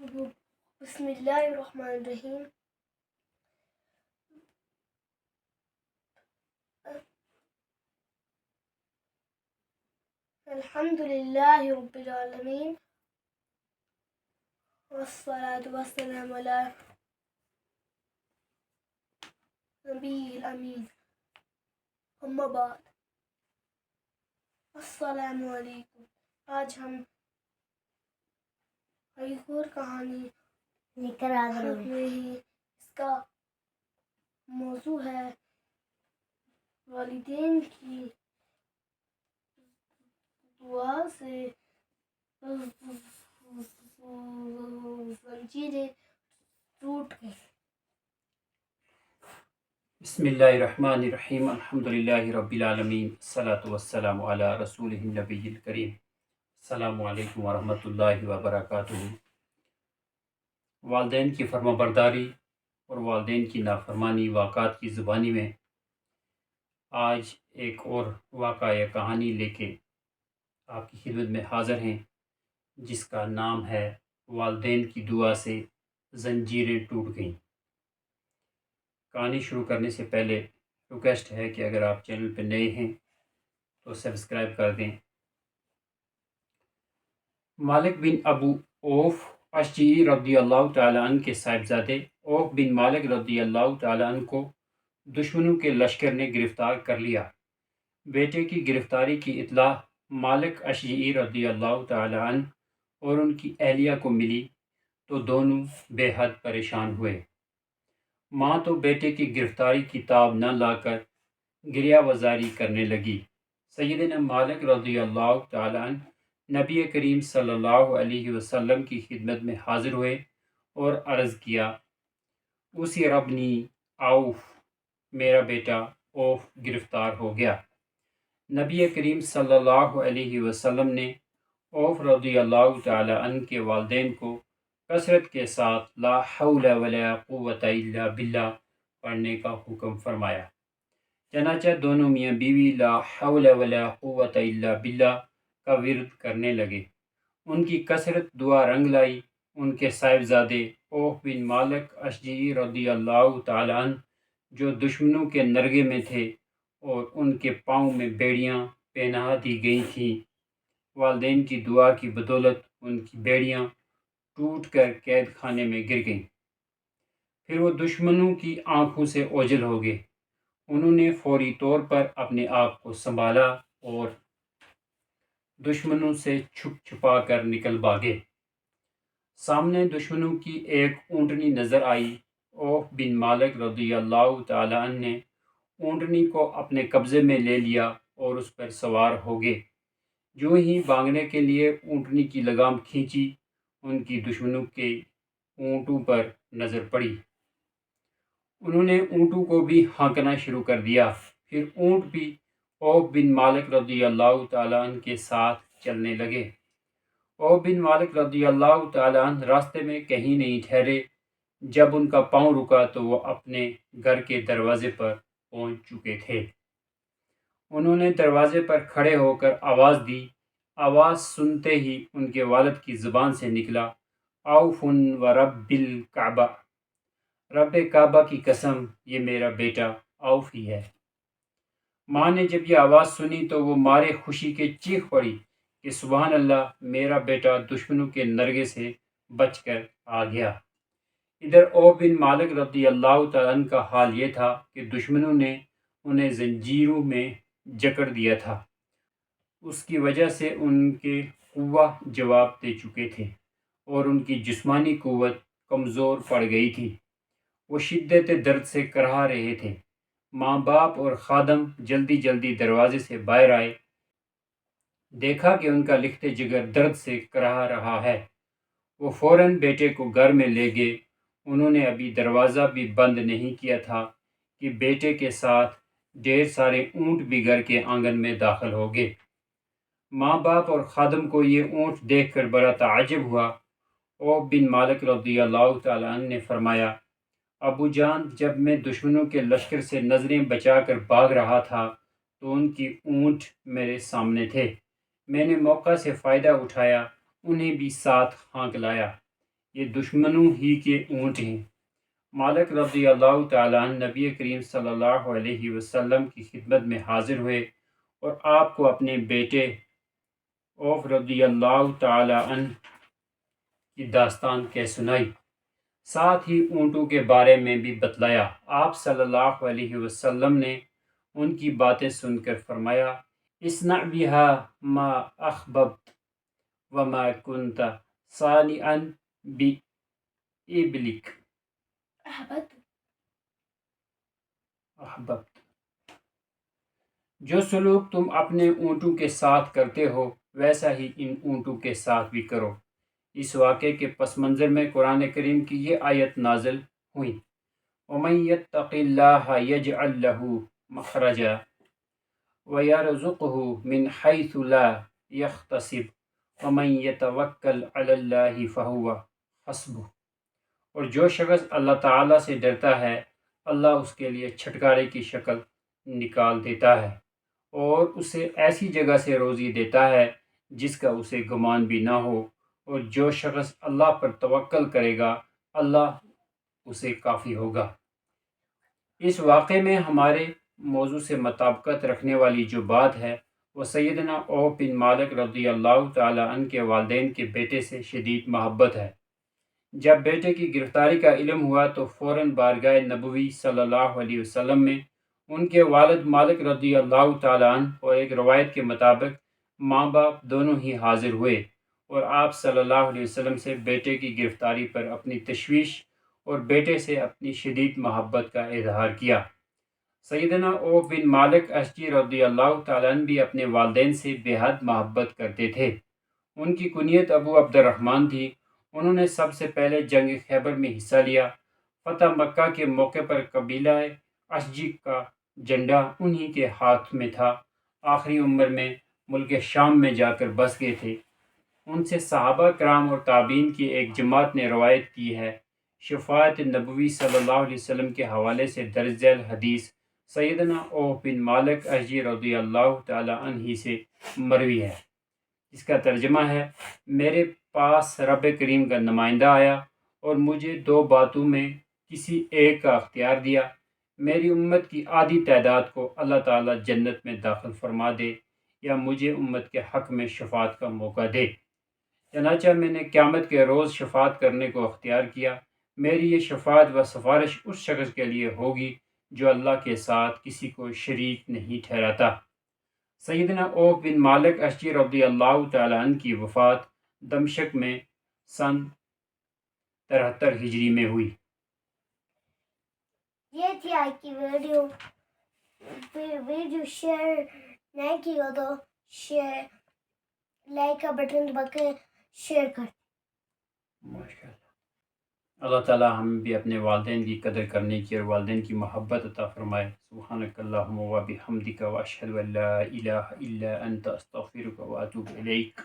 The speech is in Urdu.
بسم اللہ الرحمن الرحیم۔ الحمد للہ رب العالمین والصلاة والسلام علی نبی الامین، اما بعد، السلام علیکم۔ آج ہم ایک اور کہانی لے کر آ گئے حق میں ہی، اس کا موضوع ہے والدین کی دعا سے زنجیریں ٹوٹ گئی۔ بسم اللہ الرحمن الرحیم، الحمدللہ رب العالمین، الصلاۃ والسلام علی رسولہ النبی الکریم۔ السلام علیکم ورحمۃ اللہ وبرکاتہ۔ والدین کی فرما برداری اور والدین کی نافرمانی واقعات کی زبانی میں آج ایک اور واقعہ یا کہانی لے کے آپ کی خدمت میں حاضر ہیں، جس کا نام ہے والدین کی دعا سے زنجیریں ٹوٹ گئیں۔ کہانی شروع کرنے سے پہلے ریکویسٹ ہے کہ اگر آپ چینل پہ نئے ہیں تو سبسکرائب کر دیں۔ مالک بن ابو اوف اشجعی رضی اللہ تعالیٰ عنہ کے صاحبزادے اوف بن مالک رضی اللہ تعالیٰ عنہ کو دشمنوں کے لشکر نے گرفتار کر لیا۔ بیٹے کی گرفتاری کی اطلاع مالک اشجعی رضی اللہ تعالیٰ عنہ اور ان کی اہلیہ کو ملی تو دونوں بے حد پریشان ہوئے۔ ماں تو بیٹے کی گرفتاری کی تاب نہ لا کر گریہ وزاری کرنے لگی۔ سیدنا مالک رضی اللہ تعالیٰ عنہ نبی کریم صلی اللہ علیہ وسلم کی خدمت میں حاضر ہوئے اور عرض کیا، اسی ربنی اوف، میرا بیٹا اوف گرفتار ہو گیا۔ نبی کریم صلی اللہ علیہ وسلم نے اوف رضی اللہ تعالیٰ عنہ کے والدین کو کثرت کے ساتھ لا حول ولا قوت الا باللہ پڑھنے کا حکم فرمایا۔ چنانچہ دونوں میاں بیوی لا حول ولا قوت الا باللہ کا ورد کرنے لگے۔ ان کی کثرت دعا رنگ لائی۔ ان کے صاحبزادے اوف بن مالک اشجعی رضی اللہ تعالیٰ عنہ جو دشمنوں کے نرغے میں تھے اور ان کے پاؤں میں بیڑیاں پہنا دی گئی تھیں، والدین کی دعا کی بدولت ان کی بیڑیاں ٹوٹ کر قید خانے میں گر گئیں۔ پھر وہ دشمنوں کی آنکھوں سے اوجھل ہو گئے۔ انہوں نے فوری طور پر اپنے آپ کو سنبھالا اور دشمنوں سے چھپ چھپا کر نکل بھاگے۔ سامنے دشمنوں کی ایک اونٹنی نظر آئی۔ اوف بن مالک رضی اللہ تعالیٰ عنہ نے اونٹنی کو اپنے قبضے میں لے لیا اور اس پر سوار ہو گئے۔ جو ہی بھاگنے کے لیے اونٹنی کی لگام کھینچی، ان کی دشمنوں کے اونٹوں پر نظر پڑی۔ انہوں نے اونٹوں کو بھی ہانکنا شروع کر دیا۔ پھر اونٹ بھی اوف بن مالک رضی اللہ تعالیٰ عنہ کے ساتھ چلنے لگے۔ اوف بن مالک رضی اللہ تعالیٰ عنہ راستے میں کہیں نہیں ٹھہرے۔ جب ان کا پاؤں رکا تو وہ اپنے گھر کے دروازے پر پہنچ چکے تھے۔ انہوں نے دروازے پر کھڑے ہو کر آواز دی۔ آواز سنتے ہی ان کے والد کی زبان سے نکلا، اوف ورب الکعبہ، رب کعبہ کی قسم، یہ میرا بیٹا اوف ہی ہے۔ ماں نے جب یہ آواز سنی تو وہ مارے خوشی کے چیخ پڑی کہ سبحان اللہ، میرا بیٹا دشمنوں کے نرغے سے بچ کر آ گیا۔ ادھر اوف بن مالک رضی اللہ تعالیٰ عنہ کا حال یہ تھا کہ دشمنوں نے انہیں زنجیروں میں جکڑ دیا تھا۔ اس کی وجہ سے ان کے قوہ جواب دے چکے تھے اور ان کی جسمانی قوت کمزور پڑ گئی تھی۔ وہ شدت درد سے کرہا رہے تھے۔ ماں باپ اور خادم جلدی جلدی دروازے سے باہر آئے۔ دیکھا کہ ان کا لخت جگر درد سے کرہا رہا ہے۔ وہ فوراً بیٹے کو گھر میں لے گئے۔ انہوں نے ابھی دروازہ بھی بند نہیں کیا تھا کہ بیٹے کے ساتھ ڈھیر سارے اونٹ بھی گھر کے آنگن میں داخل ہو گئے۔ ماں باپ اور خادم کو یہ اونٹ دیکھ کر بڑا تعجب ہوا۔ اوف بن مالک رضی اللہ تعالیٰ عنہ نے فرمایا، ابو جان، جب میں دشمنوں کے لشکر سے نظریں بچا کر بھاگ رہا تھا تو ان کی اونٹ میرے سامنے تھے۔ میں نے موقع سے فائدہ اٹھایا، انہیں بھی ساتھ ہانک لایا۔ یہ دشمنوں ہی کے اونٹ ہیں۔ مالک رضی اللہ تعالیٰ عنہ نبی کریم صلی اللہ علیہ وسلم کی خدمت میں حاضر ہوئے اور آپ کو اپنے بیٹے اوف رضی اللہ تعالیٰ عنہ کی داستان کہہ سنائی، ساتھ ہی اونٹوں کے بارے میں بھی بتلایا۔ آپ صلی اللہ علیہ وسلم نے ان کی باتیں سن کر فرمایا، اصنع بها ما احببت وما كنت صانعا بإبلك احببت۔ جو سلوک تم اپنے اونٹوں کے ساتھ کرتے ہو ویسا ہی ان اونٹوں کے ساتھ بھی کرو۔ اس واقعے کے پس منظر میں قرآن کریم کی یہ آیت نازل ہوئی، وَمَن يَتَّقِ اللَّهَ يَجْعَل لَّهُ مَخْرَجًا وَيَرْزُقْهُ مِنْ حَيْثُ لَا يَحْتَسِبُ وَمَن يَتَوَكَّلْ عَلَى اللَّهِ فَهُوَ حَسْبُهُ۔ اور جو شخص اللہ تعالیٰ سے ڈرتا ہے اللہ اس کے لیے چھٹکارے کی شکل نکال دیتا ہے اور اسے ایسی جگہ سے روزی دیتا ہے جس کا اسے گمان بھی نہ ہو، اور جو شخص اللہ پر توکل کرے گا اللہ اسے کافی ہوگا۔ اس واقعے میں ہمارے موضوع سے مطابقت رکھنے والی جو بات ہے وہ سیدنا عوف بن مالک رضی اللہ تعالیٰ عنہ کے والدین کے بیٹے سے شدید محبت ہے۔ جب بیٹے کی گرفتاری کا علم ہوا تو فوراً بارگاہ نبوی صلی اللہ علیہ وسلم میں ان کے والد مالک رضی اللہ تعالیٰ عنہ اور ایک روایت کے مطابق ماں باپ دونوں ہی حاضر ہوئے اور آپ صلی اللہ علیہ وسلم سے بیٹے کی گرفتاری پر اپنی تشویش اور بیٹے سے اپنی شدید محبت کا اظہار کیا۔ سیدنا عوف بن مالک اشجعی رضی اللہ تعالیٰ عنہ بھی اپنے والدین سے بے حد محبت کرتے تھے۔ ان کی کنیت ابو عبد الرحمن تھی۔ انہوں نے سب سے پہلے جنگ خیبر میں حصہ لیا۔ فتح مکہ کے موقع پر قبیلہ اشجعی کا جھنڈا انہی کے ہاتھ میں تھا۔ آخری عمر میں ملک شام میں جا کر بس گئے تھے۔ ان سے صحابہ کرام اور تابعین کی ایک جماعت نے روایت کی ہے۔ شفاعت نبوی صلی اللہ علیہ وسلم کے حوالے سے درج ذیل حدیث سیدنا عوف بن مالک اشجعی رضی اللہ تعالیٰ عنہ ہی سے مروی ہے، اس کا ترجمہ ہے، میرے پاس رب کریم کا نمائندہ آیا اور مجھے دو باتوں میں کسی ایک کا اختیار دیا، میری امت کی آدھی تعداد کو اللہ تعالیٰ جنت میں داخل فرما دے یا مجھے امت کے حق میں شفاعت کا موقع دے۔ چنانچہ میں نے قیامت کے روز شفاعت کرنے کو اختیار کیا۔ میری یہ شفاعت و سفارش اس شخص کے لیے ہوگی جو اللہ کے ساتھ کسی کو شریک نہیں ٹھہراتا۔ سیدنا عوف بن مالک اشجعی رضی اللہ تعالیٰ عنہ کی وفات دمشق میں سن 73 ہجری میں ہوئی۔ یہ تھی آج کی ویڈیو شیئر نہیں کی ہو تو شیئر لائک کا بٹن دبا کے شیئر کر۔ ماشاءاللہ۔ اللہ تعالیٰ ہم بھی اپنے والدین کی قدر کرنے کی اور والدین کی محبت عطا فرمائے۔ سبحانک اللہم و بحمدک و اشہد ان لا الہ الا انت استغفرک و اتوب الیک۔